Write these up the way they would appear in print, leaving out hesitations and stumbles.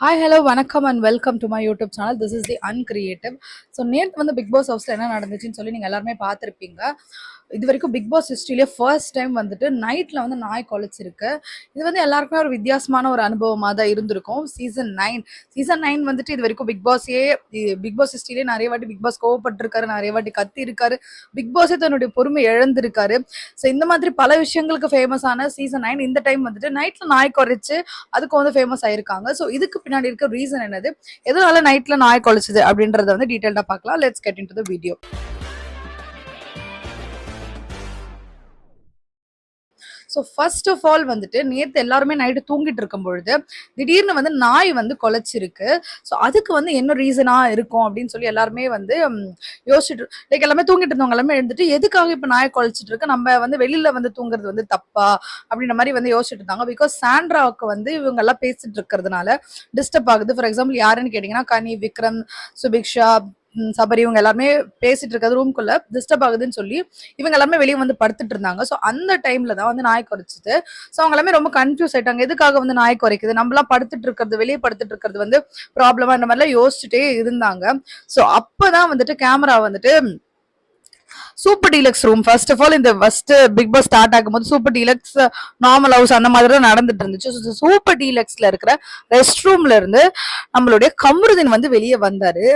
Hi hello வணக்கம் and welcome to my YouTube channel. This is the uncreative. So நேற்று வந்து big pass ஹவுஸில் என்ன நடந்துச்சுன்னு சொல்லி நீங்கள் எல்லாருமே பார்த்துருப்பீங்க. இது வரைக்கும் பிக் பாஸ் ஹிஸ்ட்ரியிலே ஃபர்ஸ்ட் டைம் வந்துட்டு நைட்டில் வந்து நாய் குலைச்சிருக்கு. இது வந்து எல்லாருக்குமே ஒரு வித்தியாசமான ஒரு அனுபவமாக தான் இருந்திருக்கும். சீசன் 9 வந்துட்டு இது வரைக்கும் பிக் பாஸ் ஹிஸ்ட்ரியிலே நிறைய வாட்டி பிக் பாஸ் கோவப்பட்டிருக்காரு, நிறைய வாட்டி கத்தி இருக்காரு, பிக் பாஸே தன்னுடைய பொறுமை இழந்திருக்காரு. ஸோ இந்த மாதிரி பல விஷயங்களுக்கு ஃபேமஸான சீசன் 9 இந்த டைம் வந்துட்டு நைட்டில் நாய் குறைச்சு அதுக்கு வந்து ஃபேமஸ் ஆயிருக்காங்க. ஸோ இதுக்கு பின்னாடி இருக்க ரீசன் என்னது, எதனால நைட்ல நாய் குலைச்சது அப்படின்றத வந்து டீடைல்டா பார்க்கலாம். Let's get into the video. So first of all வந்துட்டு நேற்று எல்லாருமே நைட்டு தூங்கிட்டு இருக்கும் பொழுது திடீர்னு வந்து நாய் வந்து குலைச்சிருக்கு. ஸோ அதுக்கு வந்து என்ன ரீசனா இருக்கும் அப்படின்னு சொல்லி எல்லாருமே வந்து யோசிச்சுட்டு லைக் எல்லாமே தூங்கிட்டு இருந்தவங்க எல்லாமே எழுந்துட்டு எதுக்காக இப்போ நாய் குலைச்சிட்டு இருக்கு, நம்ம வந்து வெளியில வந்து தூங்குறது வந்து தப்பா அப்படின்ற மாதிரி வந்து யோசிச்சுட்டு இருந்தாங்க. பிகாஸ் சாண்ட்ராவுக்கு வந்து இவங்க எல்லாம் பேசிட்டு இருக்கிறதுனால டிஸ்டர்ப் ஆகுது. ஃபார் எக்ஸாம்பிள் யாருன்னு கேட்டீங்கன்னா கனி, விக்ரம், சுபிக்ஷா, சபரி இவங்க எல்லாருமே பேசிட்டு இருக்கிறது ரூம்குள்ள டிஸ்டர்ப் ஆகுதுன்னு சொல்லி இவங்க எல்லாமே வெளியே வந்து படுத்துட்டு இருந்தாங்க. ஸோ அந்த டைம்ல தான் வந்து நாய் குறைச்சிது. ஸோ அவங்க எல்லாமே ரொம்ப கன்ஃபியூஸ் ஆயிட்டாங்க, எதுக்காக வந்து நாய் குறைக்குது, நம்மளாம் படுத்துட்டு இருக்கிறது வெளியே படுத்துட்டு இருக்கிறது வந்து ப்ராப்ளமா இந்த மாதிரிலாம் யோசிச்சுட்டே இருந்தாங்க. ஸோ அப்பதான் வந்துட்டு கேமரா வந்துட்டு super deluxe room, first of all இந்த ஃபர்ஸ்ட் பிக் பாஸ் ஸ்டார்ட் ஆகும்போது சூப்பர் டீலக்ஸ், நார்மல் ஹவுஸ் அந்த மாதிரி தான் நடந்துட்டு இருந்துச்சு. சூப்பர் டீலக்ஸ்ல இருக்கிற ரெஸ்ட் ரூம்ல இருந்து நம்மளுடைய கமருதீன் வந்து வெளியே வந்தாரு.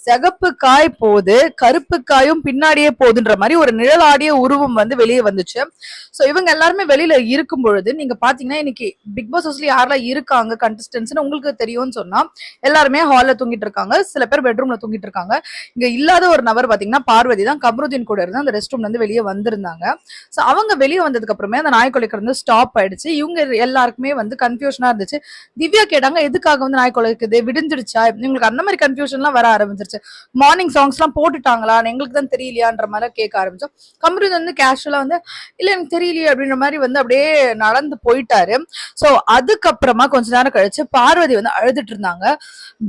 சிகப்பு காய் போகுது, கருப்பு காயும் பின்னாடியே போகுதுன்ற மாதிரி ஒரு நிழலாடிய உருவம் வந்து வெளியே வந்துச்சு. ஸோ இவங்க எல்லாருமே வெளியில இருக்கும் பொழுது நீங்க பாத்தீங்கன்னா இன்னைக்கு பிக் பாஸ் ஹவுஸ்ல யாரெல்லாம் இருக்காங்க கண்டஸ்டன்ஸ் உங்களுக்கு தெரியும்னு சொன்னா எல்லாருமே ஹால்ல தூங்கிட்டு இருக்காங்க, சில பேர் பெட்ரூம்ல தூங்கிட்டு இருக்காங்க. இங்க இல்லாத ஒரு நபர் பாத்தீங்கன்னா பார்வதி தான் கமருதீன் கூட இருந்து அந்த ரெஸ்ட் ரூம்ல இருந்து வெளியே வந்திருந்தாங்க. ஸோ அவங்க வெளியே வந்ததுக்கு அப்புறமே அந்த நாய் கொலைக்கிறது ஸ்டாப் ஆயிடுச்சு. இவங்க எல்லாருக்குமே வந்து கன்ஃபியூஷனா இருந்துச்சு. திவ்யா கேட்டாங்க எதுக்காக வந்து நாய் கொலைக்குது, விடிஞ்சிடுச்சா, இவங்களுக்கு அந்த மாதிரி கன்ஃபியூஷன்லாம் வர ஆரம்பிச்சிருச்சு. மார்னிங் சாங்ஸ் எல்லாம் போட்டுட்டாங்களா, எங்களுக்கு தான் தெரியலையான்ற மாதிரி கேட்க ஆரம்பிச்சோம். கமருதீன் வந்து கேஷுவலா வந்து இல்ல எனக்கு தெரியலையே அப்படின்ற மாதிரி வந்து அப்படியே நடந்து போயிட்டாரு. சோ அதுக்கப்புறமா கொஞ்ச நேரம் கழிச்சு பார்வதி வந்து அழுதுட்டு இருந்தாங்க.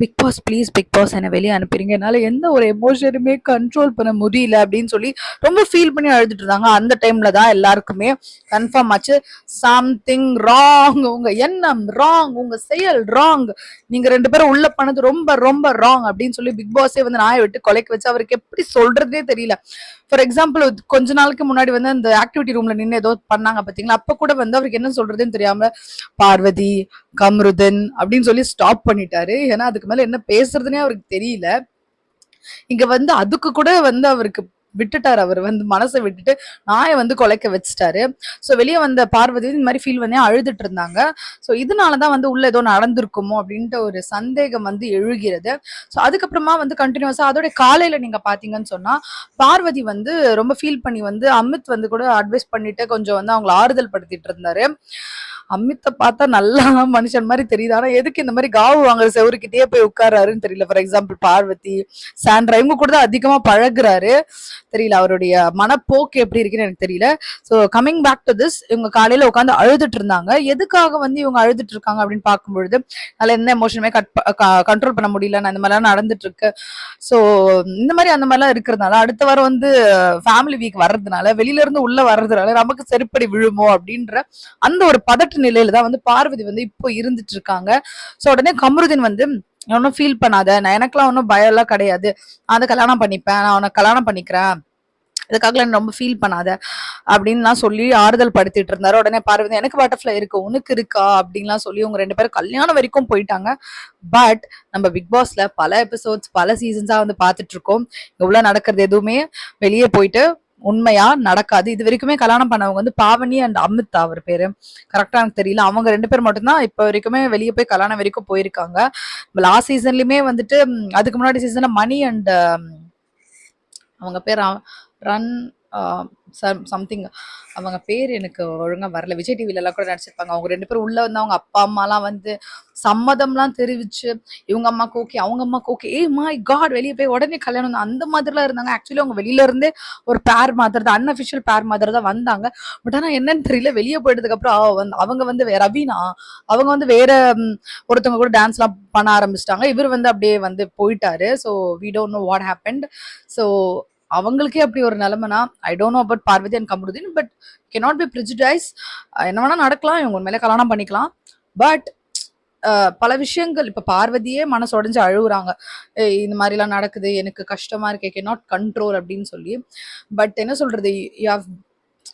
பிக் பாஸ் ப்ளீஸ், பிக் பாஸ் என்னை வெளியே அனுப்பிடுங்க, என்னால எந்த ஒரு எமோஷனுமே கண்ட்ரோல் பண்ண முடியல அப்படின்னு சொல்லி ரொம்ப ஃபீல் பண்ணி அழுதுட்டு இருந்தாங்க. அந்த டைம்ல தான் எல்லாருக்குமே கன்ஃபார்ம் ஆச்சு சம்திங் ராங், உங்க எண்ணம் ராங், உங்க செயல் ராங், நீங்க ரெண்டு பேரும் உள்ள பண்ணது ரொம்ப ரொம்ப ராங் அப்படின்னு சொல்லி பிக் பாஸே வந்து நாயை விட்டு கொலைக்கு வச்சு அவருக்கு எப்படி சொல்றதே தெரியல. ஃபார் எக்ஸாம்பிள் கொஞ்ச நாளுக்கு முன்னாடி வந்து அந்த ஆக்டிவிட்டி ரூம்ல நின்று ஏதோ பண்ணாங்க பாத்தீங்களா, அப்ப கூட வந்து அவருக்கு என்ன சொல்றதுன்னு தெரியாம பார்வதி, கமருதன் அப்படின்னு சொல்லி ஸ்டாப் பண்ணிட்டாரு. ஏன்னா அதுக்கு மேல என்ன பேசுறதுன்னே அவருக்கு தெரியல. இங்க வந்து அதுக்கு கூட வந்து அவருக்கு விட்டுட்டாரு, அவர் வந்து மனசை விட்டுட்டு நாயை வந்து கொலைக்க வச்சுட்டாரு. ஸோ வெளியே வந்த பார்வதி இந்த மாதிரி ஃபீல் பண்ணி அழுதுட்டு இருந்தாங்க. ஸோ இதனாலதான் வந்து உள்ள ஏதோ நடந்திருக்குமோ அப்படின்ட்டு ஒரு சந்தேகம் வந்து எழுகிறது. ஸோ அதுக்கப்புறமா வந்து கண்டினியூஸா அதோட காலையில நீங்க பாத்தீங்கன்னு சொன்னா பார்வதி வந்து ரொம்ப ஃபீல் பண்ணி வந்து அமித் வந்து கூட அட்வைஸ் பண்ணிட்டு கொஞ்சம் வந்து அவங்களை ஆறுதல் படுத்திட்டு இருந்தாரு. அமித்தை பார்த்தா நல்லா மனுஷன் மாதிரி தெரியுது, ஆனா எதுக்கு இந்த மாதிரி காவு வாங்குற செவருக்கிட்டே போய் உட்காராருன்னு தெரியல. ஃபார் எக்ஸாம்பிள் பார்வதி, சாண்ட்ரா இவங்க கூட தான் அதிகமா பழகுறாரு. தெரியல அவருடைய மனப்போக்கு எப்படி இருக்குன்னு எனக்கு தெரியல. So coming back to this, இவங்க காலையில உட்காந்து அழுதுட்டு இருந்தாங்க. எதுக்காக வந்து இவங்க அழுதுட்டு இருக்காங்க அப்படின்னு பார்க்கும்பொழுது அதில் எந்த எமோஷனுமே கண்ட்ரோல் பண்ண முடியல, அந்த மாதிரிலாம் நடந்துட்டு இருக்கு. ஸோ இந்த மாதிரி அந்த மாதிரிலாம் இருக்கிறதுனால அடுத்த வாரம் வந்து ஃபேமிலி வீக் வர்றதுனால வெளியில இருந்து உள்ள வர்றதுனால நமக்கு செருப்படி விழுமோ அப்படின்ற அந்த ஒரு பதட்ட நிலையில தான் வந்து பார்வதி வந்து இப்போ இருந்துட்டு இருக்காங்க. ஸோ உடனே கமருதீன் வந்து ஒன்னும் ஃபீல் பண்ணாத, நான் எனக்குலாம் ஒன்றும் பயம் எல்லாம் கிடையாது, அதை கல்யாணம் பண்ணிப்பேன், நான் உனக்கு கல்யாணம் பண்ணிக்கிறேன், இதுக்காக ரொம்ப ஃபீல் பண்ணாத அப்படின்லாம் சொல்லி ஆறுதல் படுத்திட்டு இருந்தாரு. உடனே பார்வதி எனக்கு பட்டர்ஃப்ளை இருக்கு உனக்கு இருக்கா அப்படின்லாம் சொல்லி உங்க ரெண்டு பேரும் கல்யாணம் வரைக்கும் போயிட்டாங்க. பட் நம்ம பிக் பாஸ்ல பல எபிசோட்ஸ் பல சீசன்ஸா வந்து பார்த்துட்டு இருக்கோம், இவ்வளவு நடக்கிறது எதுவுமே வெளியே போயிட்டு உண்மையா நடக்காது. இது வரைக்குமே கல்யாணம் பண்ணவங்க வந்து பாவனி அண்ட் அமித், அவர் பேரு கரெக்டா எனக்கு தெரியல, அவங்க ரெண்டு பேர் மட்டும்தான் இப்ப வரைக்குமே வெளியே போய் கல்யாணம் வரைக்கும் போயிருக்காங்க. லாஸ்ட் சீசன்லயுமே வந்துட்டு அதுக்கு முன்னாடி சீசன்ல மணி அண்ட் அவங்க பேர் ரன் சம்திங், அவங்க பேர் எனக்கு ஒழுங்கா வரல, விஜய் டிவில எல்லாம் கூட நடிச்சிருப்பாங்க. அவங்க ரெண்டு பேரும் உள்ள வந்து அவங்க அப்பா அம்மாலாம் வந்து சம்மதம்லாம் தெரிவிச்சு இவங்க அம்மாக்கு ஓகே அவங்க அம்மாக்கு ஓகே, ஏ மை காட் வெளியே போய் உடனே கல்யாணம் தான் அந்த மாதிரிலாம் இருந்தாங்க. ஆக்சுவலி அவங்க வெளியில இருந்தே ஒரு பேர் மாதிரி தான், அன்அஃபிஷியல் பேர் மாதிரி தான் வந்தாங்க. பட் ஆனா என்னன்னு தெரியல, வெளியே போயிட்டதுக்கு அப்புறம் அவங்க வந்து ரவீனா அவங்க வந்து வேற ஒருத்தவங்க கூட டான்ஸ் எல்லாம் பண்ண ஆரம்பிச்சிட்டாங்க. இவர் வந்து அப்படியே வந்து போயிட்டாரு. So we don't know what happened. So அவங்களுக்கே அப்படி ஒரு நிலைமைனா I don't know about Parvathi and Kamaruddin, but cannot be prejudice. என்ன வேணா நடக்கலாம், இவங்க மேலே கல்யாணம் பண்ணிக்கலாம். பட் பல விஷயங்கள் இப்ப பார்வதியே மனசு உடைஞ்சு அழுகுறாங்க. இந்த மாதிரிலாம் நடக்குது, எனக்கு கஷ்டமா இருக்கு, ஐ கேன் நாட் கண்ட்ரோல் அப்படின்னு சொல்லி. பட் என்ன சொல்றது, you have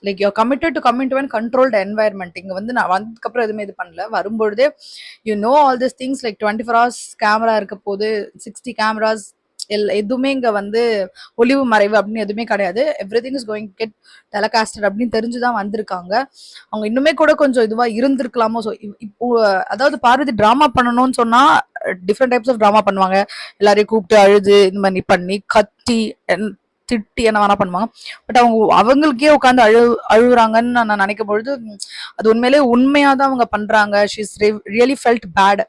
like you committed to come into an controlled environment. இங்க வந்து நான் வந்ததுக்கப்புறம் எதுவுமே இது பண்ணல. வரும்பொழுதே you know all this things, like 24 hours camera இருக்க போது, 60 கேமராஸ், எதுவுமே இங்க வந்து ஒளிவு மறைவு அப்படின்னு எதுவுமே கிடையாது. Everything is going get telecasted அப்படின்னு தெரிஞ்சுதான் வந்திருக்காங்க. அவங்க இன்னுமே கூட கொஞ்சம் இதுவா இருந்திருக்கலாமோ. ஸோ இப்போ அதாவது பார்வதி டிராமா பண்ணணும்னு சொன்னா டிஃப்ரெண்ட் டைப்ஸ் ஆஃப் டிராமா பண்ணுவாங்க. எல்லாரையும் கூப்பிட்டு அழுது இந்த மாதிரி பண்ணி கத்தி திட்டி என்ன வேணா பண்ணுவாங்க. பட் அவங்க அவங்களுக்கே உட்காந்து அழுகுறாங்கன்னு நான் நினைக்கும் பொழுது அது உண்மையிலேயே உண்மையா தான் அவங்க பண்றாங்க. She's really felt bad.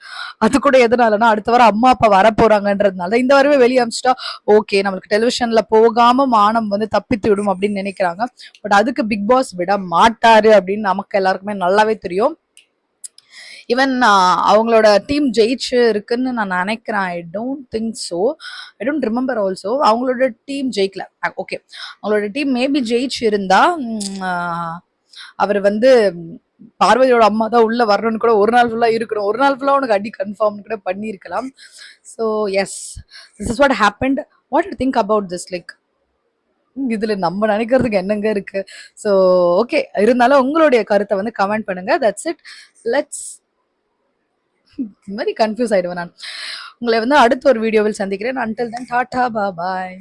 அது கூட எதனாலன்னா அடுத்த வாரம் அம்மா அப்பா வர போறாங்கன்றதுனால இந்த வாரமே வெளியே அமிச்சிட்டா ஓகே நம்மளுக்கு டெலிவிஷன்ல போகாம மானம் வந்து தப்பித்து விடும் அப்படின்னு நினைக்கிறாங்க. பட் அதுக்கு பிக் பாஸ் விட மாட்டாரு அப்படின்னு நமக்கு எல்லாருக்குமே நல்லாவே தெரியும். ஈவன் அவங்களோட டீம் ஜெயிச்சு இருக்குன்னு நான் நினைக்கிறேன். I don't think so, I don't remember also. அவங்களோட டீம் ஜெயிக்கல. ஓகே, அவங்களோட டீம் மேபி ஜெயிச்சு இருந்தா அவர் வந்து பார்வதியோட அம்மா தான் உள்ள வரணும்னு கூட ஒரு நாள் ஃபுல்லா இருக்கணும், ஒரு நாள் ஃபுல்லா உனக்கு அடி கன்ஃபார்ம் கூட பண்ணியிருக்கலாம். So yes, this is what happened. What you think about this? Like இதுல நம்ம நினைக்கிறதுக்கு என்னங்க இருக்கு? ஸோ ஓகே, இருந்தாலும் உங்களுடைய கருத்தை வந்து கமெண்ட் பண்ணுங்க. That's it. லெட்ஸ் இந்த மாதிரி கன்ஃபியூஸ் ஆயிடுவேன் நான். உங்களை வந்து அடுத்த ஒரு வீடியோவில் சந்திக்கிறேன். அன்டில் தென் டாடா பாய்.